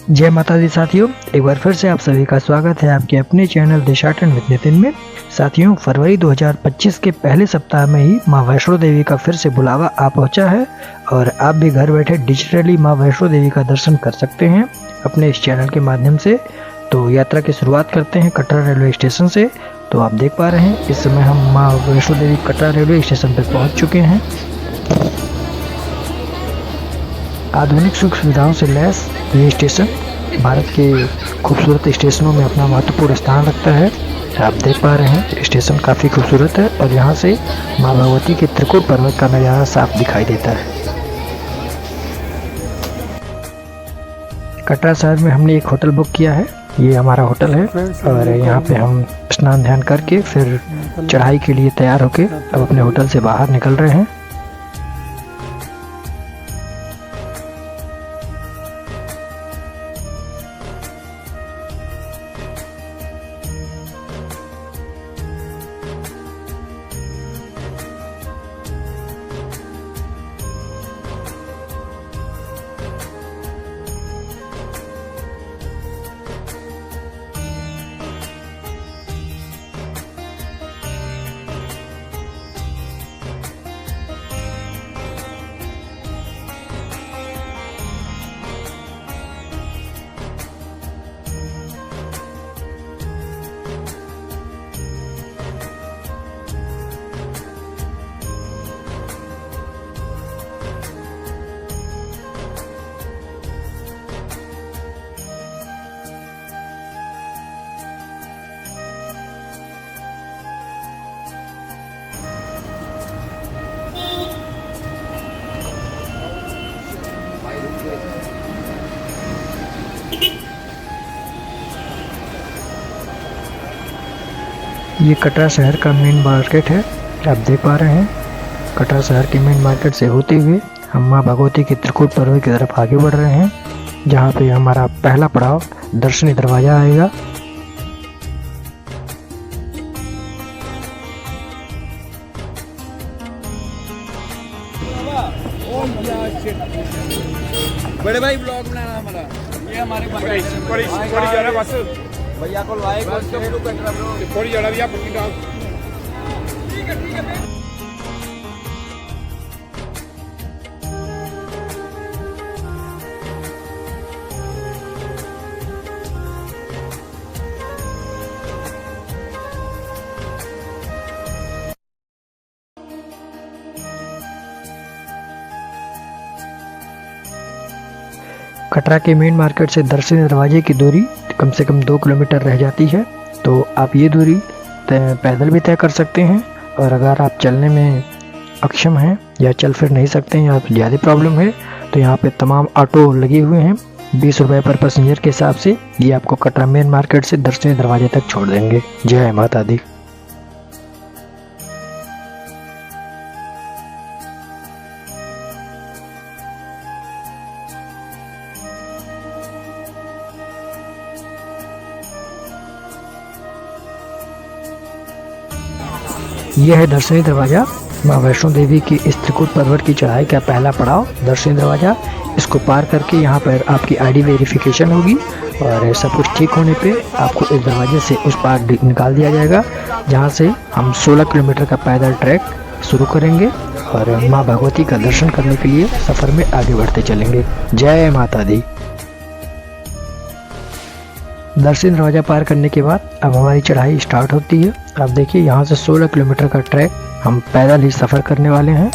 जय माता दी साथियों, एक बार फिर से आप सभी का स्वागत है आपके अपने चैनल देशाटन विद नितिन में। साथियों, फरवरी 2025 के पहले सप्ताह में ही मां वैष्णो देवी का फिर से बुलावा आ पहुंचा है और आप भी घर बैठे डिजिटली मां वैष्णो देवी का दर्शन कर सकते हैं अपने इस चैनल के माध्यम से। तो यात्रा की शुरुआत करते हैं कटरा रेलवे स्टेशन से। तो आप देख पा रहे हैं इस समय हम मां वैष्णो देवी कटरा रेलवे स्टेशन पर पहुँच चुके हैं। आधुनिक सुख सुविधाओं से लैस ये स्टेशन भारत के खूबसूरत स्टेशनों में अपना महत्वपूर्ण स्थान रखता है। आप देख पा रहे हैं स्टेशन काफ़ी खूबसूरत है और यहाँ से माँ भगवती के त्रिकुट पर्वत का नज़ारा साफ दिखाई देता है। कटरा शहर में हमने एक होटल बुक किया है, ये हमारा होटल है और यहाँ पे हम स्नान ध्यान करके फिर चढ़ाई के लिए तैयार होके अब अपने होटल से बाहर निकल रहे हैं। ये कटरा शहर का मेन मार्केट है, आप देख पा रहे हैं। कटरा शहर के मेन मार्केट से होते हुए हम माँ भगवती के त्रिकुट पर्वत की तरफ आगे बढ़ रहे हैं, जहाँ पे हमारा पहला पड़ाव दर्शनी दरवाजा आएगा। बड़े भाई ब्लॉग बनाना हमारा, ये हमारे बस भैया को लाइक और शेयर करो। थोड़ी जरा भी आप पट्टी डाल। ठीक है। कटरा के मेन मार्केट से दर्शनी दरवाजे की दूरी कम से कम 2 किलोमीटर रह जाती है, तो आप ये दूरी पैदल भी तय कर सकते हैं। और अगर आप चलने में अक्षम हैं या चल फिर नहीं सकते हैं या ज़्यादा प्रॉब्लम है तो यहाँ पे तमाम ऑटो लगे हुए हैं। 20 रुपये पर पैसेंजर के हिसाब से ये आपको कटरा मेन मार्केट से दर्शनी दरवाजे तक छोड़ देंगे। जय माता दी। यह है दर्शनी दरवाज़ा, माँ वैष्णो देवी की इस त्रिकुट पर्वत की चढ़ाई का पहला पड़ाव दर्शनी दरवाज़ा। इसको पार करके यहाँ पर आपकी आईडी वेरिफिकेशन होगी और सब कुछ ठीक होने पे आपको इस दरवाजे से उस पार निकाल दिया जाएगा, जहाँ से हम 16 किलोमीटर का पैदल ट्रैक शुरू करेंगे और माँ भगवती का दर्शन करने के लिए सफ़र में आगे बढ़ते चलेंगे। जय माता दी। दर्शनी दरवाज़ा पार करने के बाद अब हमारी चढ़ाई स्टार्ट होती है। आप देखिए यहाँ से 16 किलोमीटर का ट्रैक हम पैदल ही सफ़र करने वाले हैं।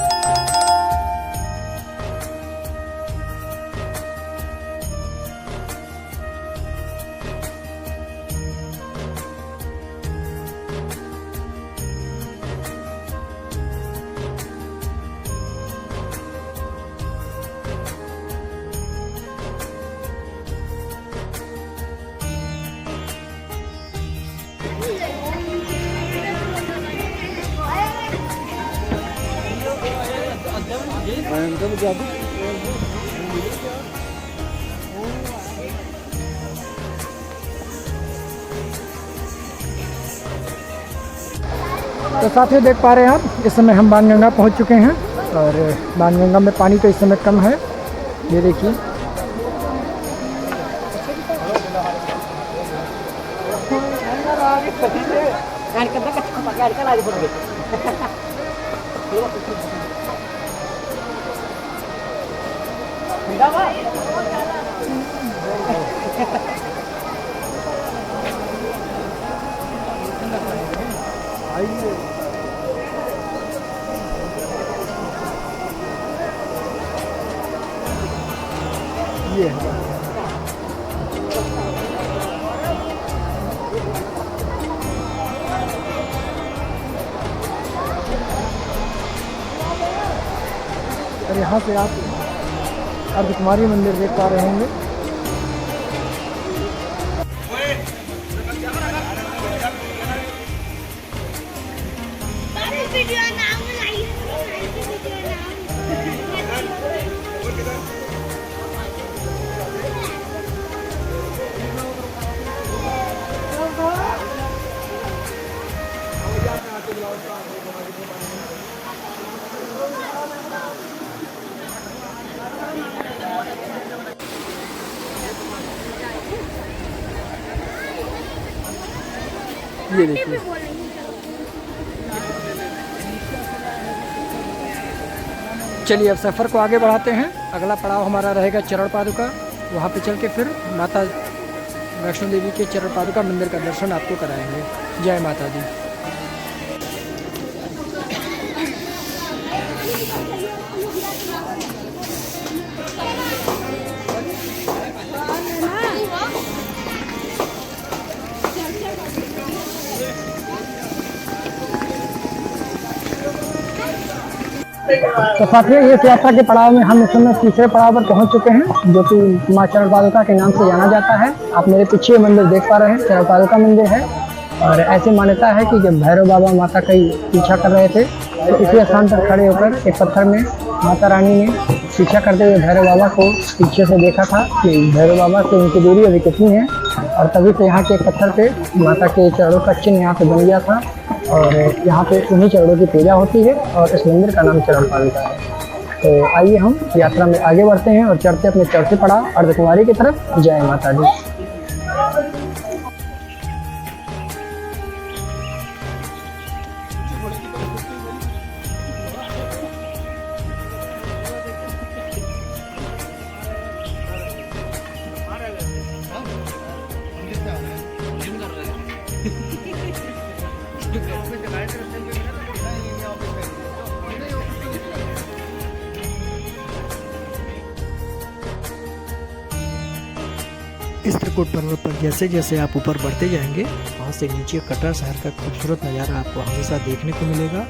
तो साथियों देख पा रहे हैं आप, इस समय हम बाणगंगा पहुंच चुके हैं और बाणगंगा में पानी तो इस समय कम है, ये देखिए। ये है। और यहाँ से आप अर्धकुमारी मंदिर देख पा रहे होंगे। ये देखिए, चलिए अब सफ़र को आगे बढ़ाते हैं। अगला पड़ाव हमारा रहेगा चरण पादुका। वहाँ पे चल के फिर माता वैष्णो देवी के चरण पादुका मंदिर का दर्शन आपको कराएंगे। जय माता दी। तो साथियों, इस यात्रा के पड़ाव में हम इस समय तीसरे पड़ाव पर पहुंच चुके हैं, जो कि माँ चरण पादुका के नाम से जाना जाता है। आप मेरे पीछे मंदिर देख पा रहे हैं, चरण पादुका मंदिर है। और ऐसी मान्यता है कि जब भैरव बाबा माता का पीछा कर रहे थे, तो इसी स्थान पर खड़े होकर एक पत्थर में माता रानी ने पीछा करते हुए भैरव बाबा को पीछे से देखा था कि भैरव बाबा से उनकी दूरी अभी कितनी है। और तभी से यहाँ के एक पत्थर पे माता के चरणों का चिन्ह यहाँ पे बन गया था। और यहाँ पे उन्हीं चरणों की पूजा होती है और इस मंदिर का नाम चरण पादुका है। तो आइए हम यात्रा में आगे बढ़ते हैं और चढ़ते अपने चौथे पड़ाव अर्धकुमारी की तरफ। जय माता दी। इस त्रिकुट पर्वत पर जैसे जैसे आप ऊपर बढ़ते जाएंगे, वहाँ से नीचे कटरा शहर का खूबसूरत नज़ारा आपको हमेशा देखने को मिलेगा।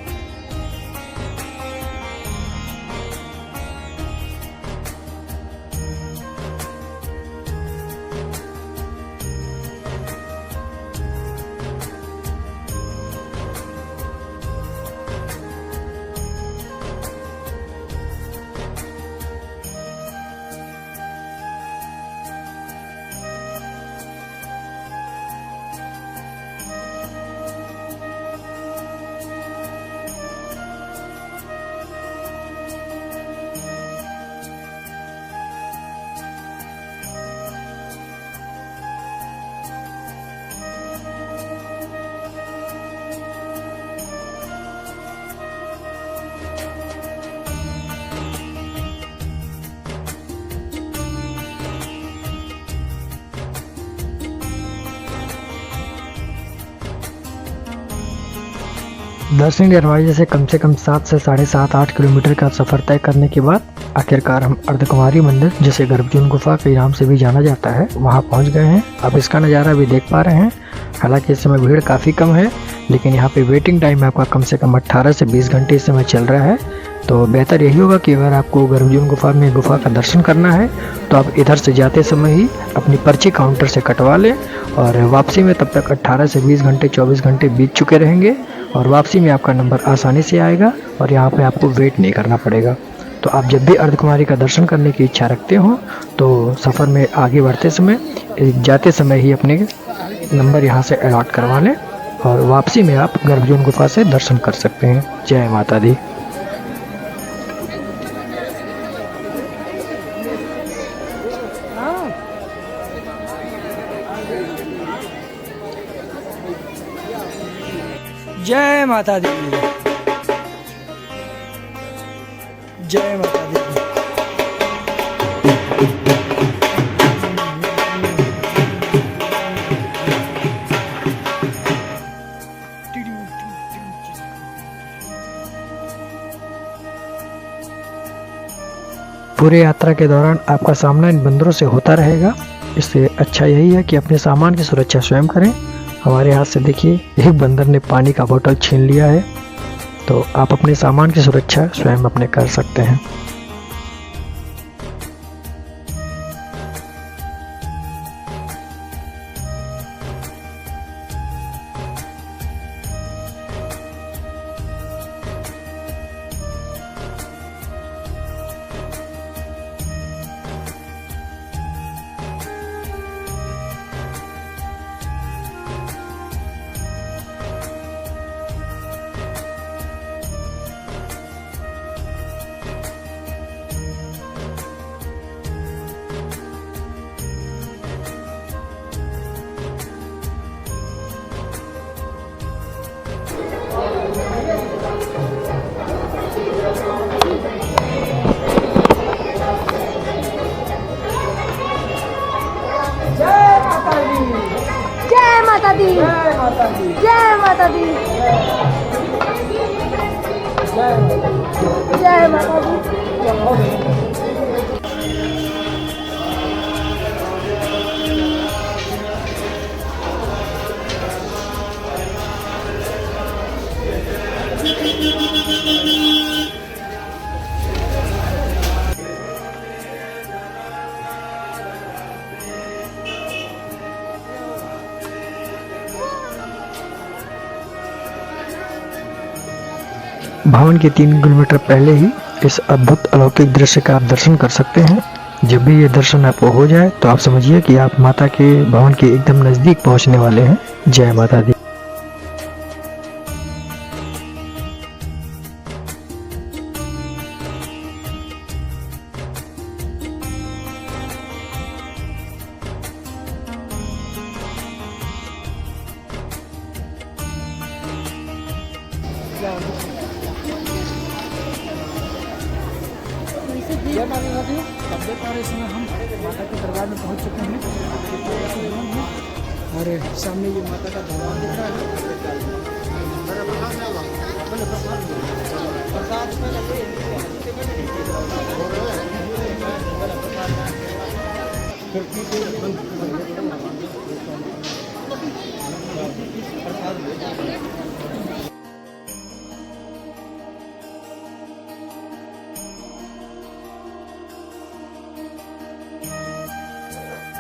दर्शन दरवाजे से कम 7 से 7.5-8 किलोमीटर का सफ़र तय करने के बाद आखिरकार हम अर्धकुमारी मंदिर, जिसे गर्भजून गुफा के नाम से भी जाना जाता है, वहां पहुंच गए हैं। अब इसका नज़ारा भी देख पा रहे हैं। हालांकि इस समय भीड़ काफ़ी कम है, लेकिन यहाँ पे वेटिंग टाइम आपका कम से कम 18 से 20 घंटे इस समय चल रहा है। तो बेहतर यही होगा कि अगर आपको गर्भजून गुफा का दर्शन करना है तो आप इधर से जाते समय ही अपनी पर्ची काउंटर से कटवा लें, और वापसी में तब तक 18 से 20 घंटे 24 घंटे बीत चुके रहेंगे, और वापसी में आपका नंबर आसानी से आएगा और यहाँ पे आपको वेट नहीं करना पड़ेगा। तो आप जब भी अर्धकुमारी का दर्शन करने की इच्छा रखते हो तो सफ़र में आगे बढ़ते समय जाते समय ही अपने नंबर यहाँ से अलॉट करवा लें, और वापसी में आप गर्भजून गुफा से दर्शन कर सकते हैं। जय माता दी। जय माता दी, जय माता दी। पूरे यात्रा के दौरान आपका सामना इन बंदरों से होता रहेगा। इससे अच्छा यही है कि अपने सामान की सुरक्षा स्वयं करें। हमारे हाथ से देखिए एक बंदर ने पानी का बोतल छीन लिया है, तो आप अपने सामान की सुरक्षा स्वयं अपने कर सकते हैं। जय माता दी, जय माता दी, जय माता दी। भवन के 3 किलोमीटर पहले ही इस अद्भुत अलौकिक दृश्य का आप दर्शन कर सकते हैं। जब भी ये दर्शन आपको हो जाए तो आप समझिए कि आप माता के भवन के एकदम नज़दीक पहुंचने वाले हैं। जय माता दी। जय माता दी। अब देख पा रहे इस समय हम माता के दरबार में पहुंच चुके हैं और सामने ये माता का दरबार दिख रहा है।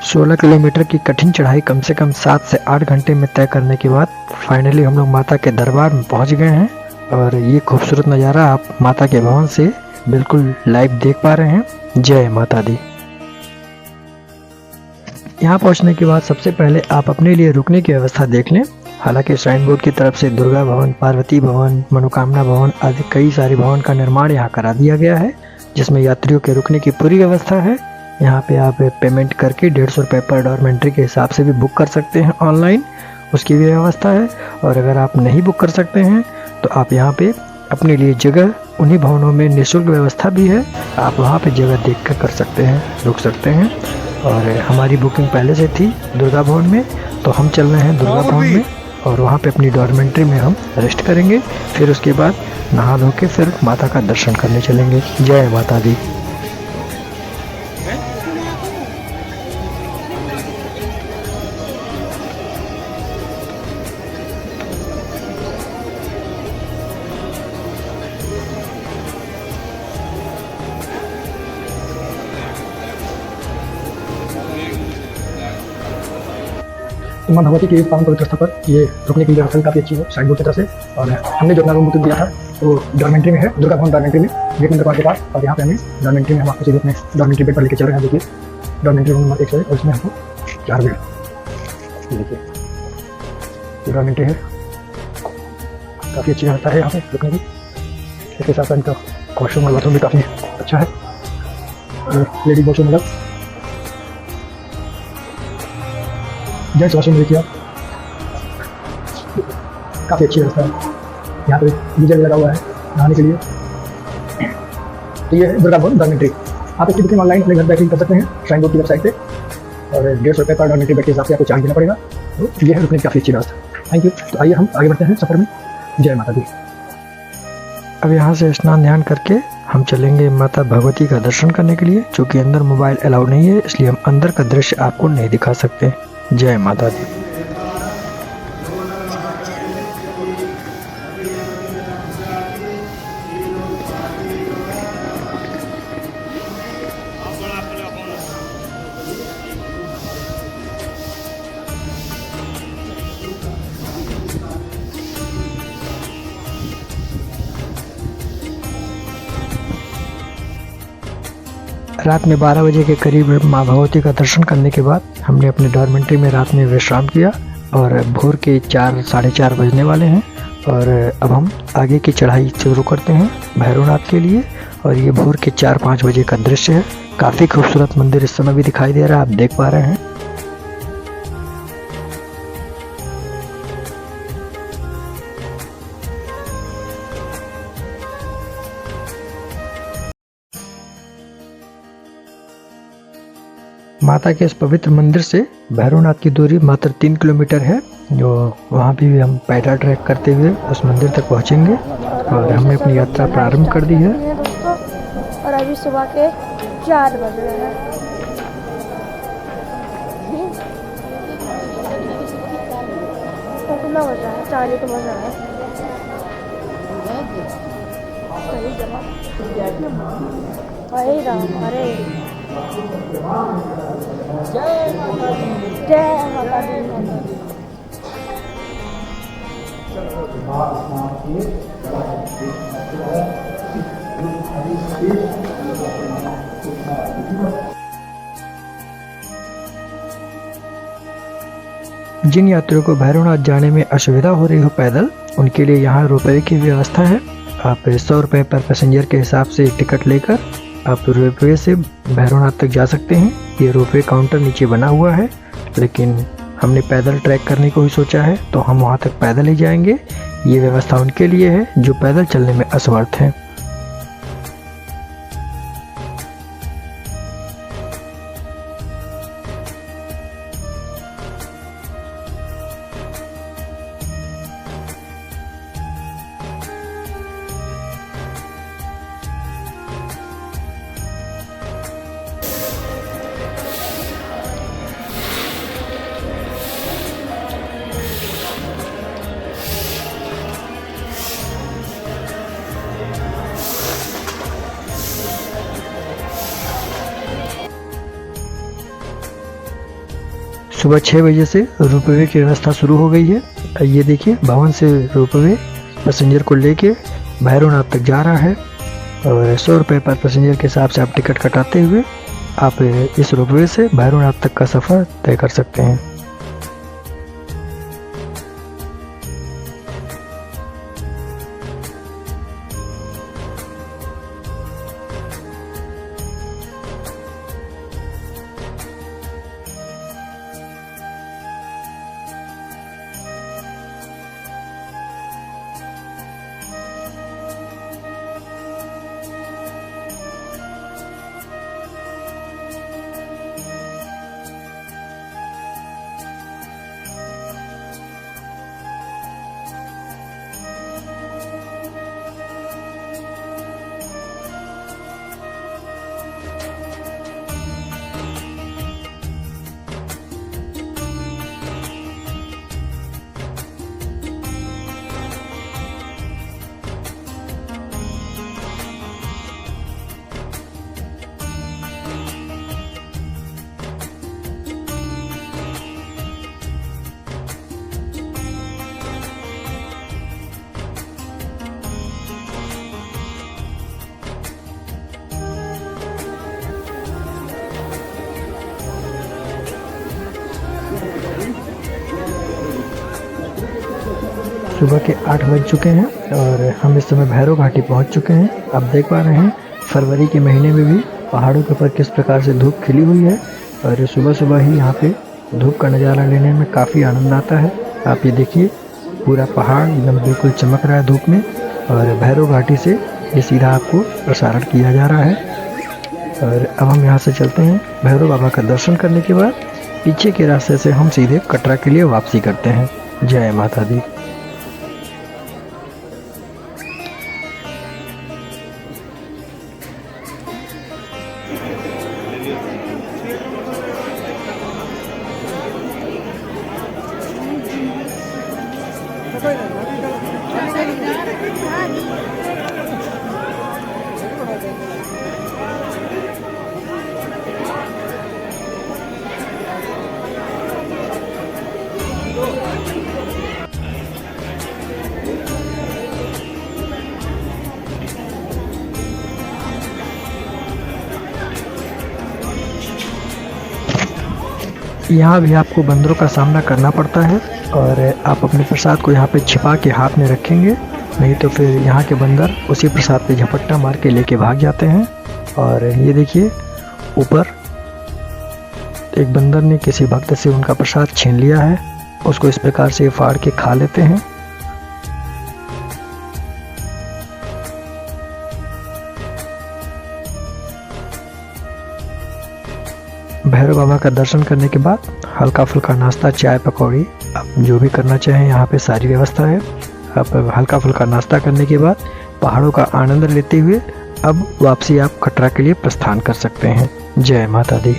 सोलह किलोमीटर की कठिन चढ़ाई कम से कम 7 से 8 घंटे में तय करने के बाद फाइनली हम लोग माता के दरबार में पहुंच गए हैं। और ये खूबसूरत नज़ारा आप माता के भवन से बिल्कुल लाइव देख पा रहे हैं। जय माता दी। यहाँ पहुँचने के बाद सबसे पहले आप अपने लिए रुकने की व्यवस्था देख लें। हालांकि श्राइन बोर्ड की तरफ से दुर्गा भवन, पार्वती भवन, मनोकामना भवन आदि कई सारे भवन का निर्माण यहाँ करा दिया गया है, जिसमें यात्रियों के रुकने की पूरी व्यवस्था है। यहाँ पे आप पेमेंट करके 150 रुपये पर डॉर्मेंट्री के हिसाब से भी बुक कर सकते हैं ऑनलाइन, उसकी भी व्यवस्था है। और अगर आप नहीं बुक कर सकते हैं तो आप यहाँ पे अपने लिए जगह उन्हीं भवनों में निःशुल्क व्यवस्था भी है, आप वहाँ पे जगह देख कर सकते हैं, रुक सकते हैं। और हमारी बुकिंग पहले से थी दुर्गा भवन में, तो हम चल रहे हैं दुर्गा भवन में और वहाँ पे अपनी डॉर्मेंट्री में हम रेस्ट करेंगे। फिर उसके बाद नहा धो के फिर माता का दर्शन करने चलेंगे। जय माता दी। मां भगवती की इस पावन पवित्र स्थल पर ये रुकने की व्यवस्था काफ़ी अच्छी है साइड बोर्ड की तरफ से। और हमने जो अपना रूम बुकिंग दिया था वो डॉर्मेंट्री में है, दुर्गा भवन डॉर्मेंट्री में, गेट नंबर 5 के पास। और यहाँ पे हमें डॉर्मेंट्री में हम आपको सीधे अपने डॉर्मेंट्री बेड पर लेके चल रहे हैं। देखिए डॉर्मेंट्री रूम नंबर 1 है और इसमें हमको 4 बेड। देखिए ये डॉर्मेंट्री है, काफ़ी अच्छी व्यवस्था है यहाँ पे रुकने की। इसके साथ साथ इनका वॉशरूम और बाथरूम भी काफ़ी अच्छा है, लेडीज वॉशरूम अलग, जेंट्स वॉशरूम देखिए आप, काफ़ी अच्छी व्यवस्था है। यहाँ पे डीजल लगा हुआ है नहाने के लिए। तो ये है दुर्गा भवन डॉर्मेट्री। आप इसकी बुकिंग ऑनलाइन अपने घर बैठे कर सकते हैं श्राइन बोर्ड की वेबसाइट पे, और 150 रुपये पर डॉर्मेट्री बेड के हिसाब से आपको चार्ज देना पड़ेगा। तो ये है रुकने की काफ़ी अच्छी व्यवस्था। Thank you. तो आइए हम आगे बढ़ते हैं सफ़र में। जय माता दी। अब यहाँ से स्नान ध्यान करके हम चलेंगे माता भगवती का दर्शन करने के लिए। चूँकि अंदर मोबाइल अलाउ नहीं है, इसलिए हम अंदर का दृश्य आपको नहीं दिखा सकते। जय माता दी। रात में 12 बजे के करीब माँ भगवती का दर्शन करने के बाद हमने अपने डॉर्मेंट्री में रात में विश्राम किया और भोर के 4 साढ़े 4 बजने वाले हैं। और अब हम आगे की चढ़ाई शुरू करते हैं भैरवनाथ के लिए। और ये भोर के 4-5 बजे का दृश्य है। काफ़ी खूबसूरत मंदिर इस समय भी दिखाई दे रहा है, आप देख पा रहे हैं। माता के इस पवित्र मंदिर से भैरवनाथ की दूरी मात्र 3 किलोमीटर है, जो वहाँ भी हम पैदल ट्रैक करते हुए उस मंदिर तक पहुँचेंगे। और हमने अपनी यात्रा प्रारंभ कर दी है। और अभी सुबह के 4 बज रहे हैं। कितना बज रहा है? 4 ही तो बज रहा है। सही जगह। अरे राम, अरे जय माता दी। जय माता दी। जिन यात्रियों को भैरवनाथ जाने में असुविधा हो रही हो पैदल, उनके लिए यहाँ रोपवे की व्यवस्था है। आप 100 रुपये पर पैसेंजर के हिसाब से टिकट लेकर आप रोपवे से भैरवनाथ तक जा सकते हैं। ये रोपवे काउंटर नीचे बना हुआ है, लेकिन हमने पैदल ट्रैक करने को ही सोचा है, तो हम वहाँ तक पैदल ही जाएंगे। ये व्यवस्था उनके लिए है जो पैदल चलने में असमर्थ हैं। सुबह 6 बजे से रोपवे की व्यवस्था शुरू हो गई है। ये देखिए, भवन से रोपवे पैसेंजर को लेके भैरवनाथ तक जा रहा है। और 100 रुपये पर पैसेंजर के हिसाब से आप टिकट कटाते हुए आप इस रोपवे से भैरवनाथ तक का सफ़र तय कर सकते हैं। सुबह के 8 बज चुके हैं और हम इस समय भैरव घाटी पहुंच चुके हैं। आप देख पा रहे हैं फरवरी के महीने में भी पहाड़ों के ऊपर किस प्रकार से धूप खिली हुई है और सुबह सुबह ही यहाँ पे धूप का नज़ारा लेने में काफ़ी आनंद आता है। आप ये देखिए, पूरा पहाड़ एकदम बिल्कुल चमक रहा है धूप में और भैरव घाटी से ये सीधा आपको प्रसारण किया जा रहा है। और अब हम यहाँ से चलते हैं। भैरव बाबा का दर्शन करने के बाद पीछे के रास्ते से हम सीधे कटरा के लिए वापसी करते हैं। जय माता दी। यहाँ भी आपको बंदरों का सामना करना पड़ता है और आप अपने प्रसाद को यहाँ पे छिपा के हाथ में रखेंगे, नहीं तो फिर यहाँ के बंदर उसी प्रसाद पे झपट्टा मार के लेके भाग जाते हैं। और ये देखिए ऊपर एक बंदर ने किसी भक्त से उनका प्रसाद छीन लिया है, उसको इस प्रकार से फाड़ के खा लेते हैं। भैरव बाबा का दर्शन करने के बाद हल्का फुल्का नाश्ता, चाय पकौड़ी, आप जो भी करना चाहें यहाँ पे सारी व्यवस्था है। आप हल्का फुल्का नाश्ता करने के बाद पहाड़ों का आनंद लेते हुए अब वापसी आप कटरा के लिए प्रस्थान कर सकते हैं। जय माता दी।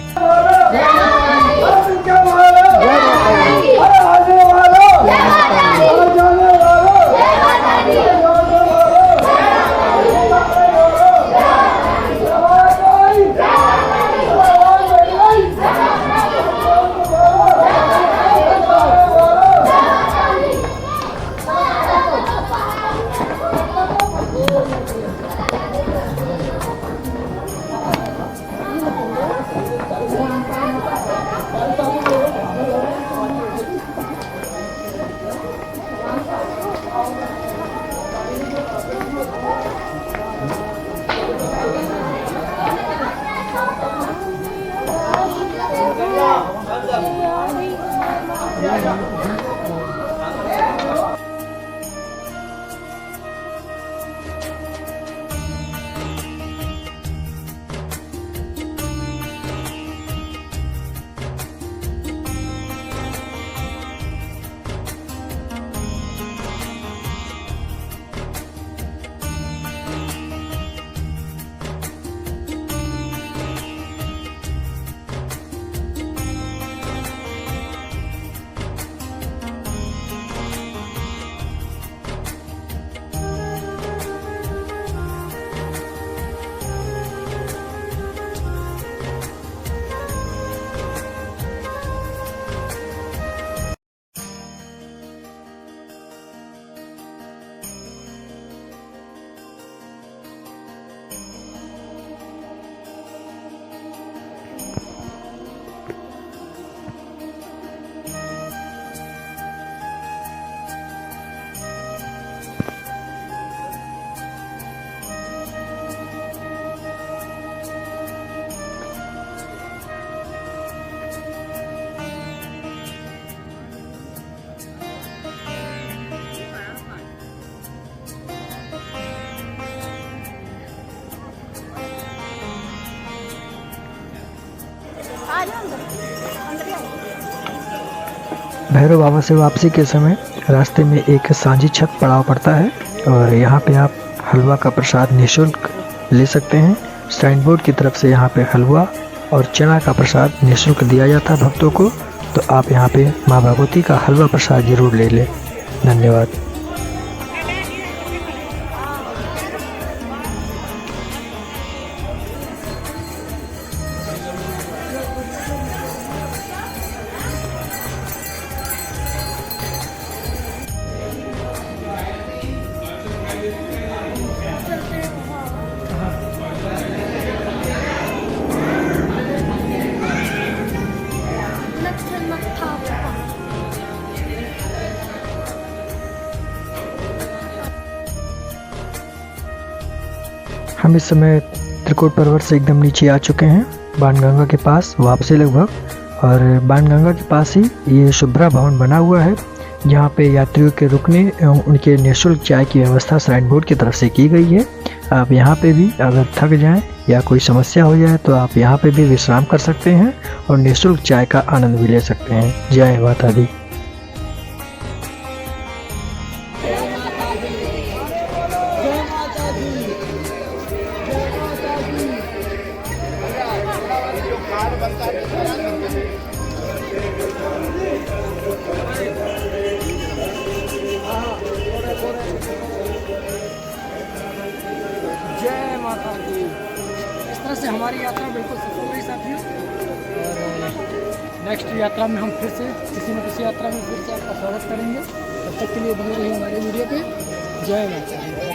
भैरव बाबा से वापसी के समय रास्ते में एक सांझी छत पड़ाव पड़ता है और यहाँ पे आप हलवा का प्रसाद निःशुल्क ले सकते हैं। साइन बोर्ड की तरफ से यहाँ पे हलवा और चना का प्रसाद निःशुल्क दिया जाता है भक्तों को, तो आप यहाँ पे माँ भगवती का हलवा प्रसाद जरूर ले लें। धन्यवाद। हम इस समय त्रिकुट पर्वत से एकदम नीचे आ चुके हैं, बाणगंगा के पास वापसी लगभग। और बाणगंगा के पास ही ये शुभ्रा भवन बना हुआ है। जहाँ पे यात्रियों के रुकने एवं उनके निःशुल्क चाय की व्यवस्था श्राइन बोर्ड की तरफ से की गई है। आप यहाँ पे भी अगर थक जाएं या कोई समस्या हो जाए तो आप यहाँ पे भी विश्राम कर सकते हैं और निःशुल्क चाय का आनंद भी ले सकते हैं। जय माता दी। जय माता दी। इस तरह से हमारी यात्रा बिल्कुल सफल रही साथियों, और नेक्स्ट यात्रा में हम फिर से किसी न किसी यात्रा में फिर से आपका स्वागत करेंगे। तब तक के लिए बने रहिए हमारे वीडियो पे। जय माता दी।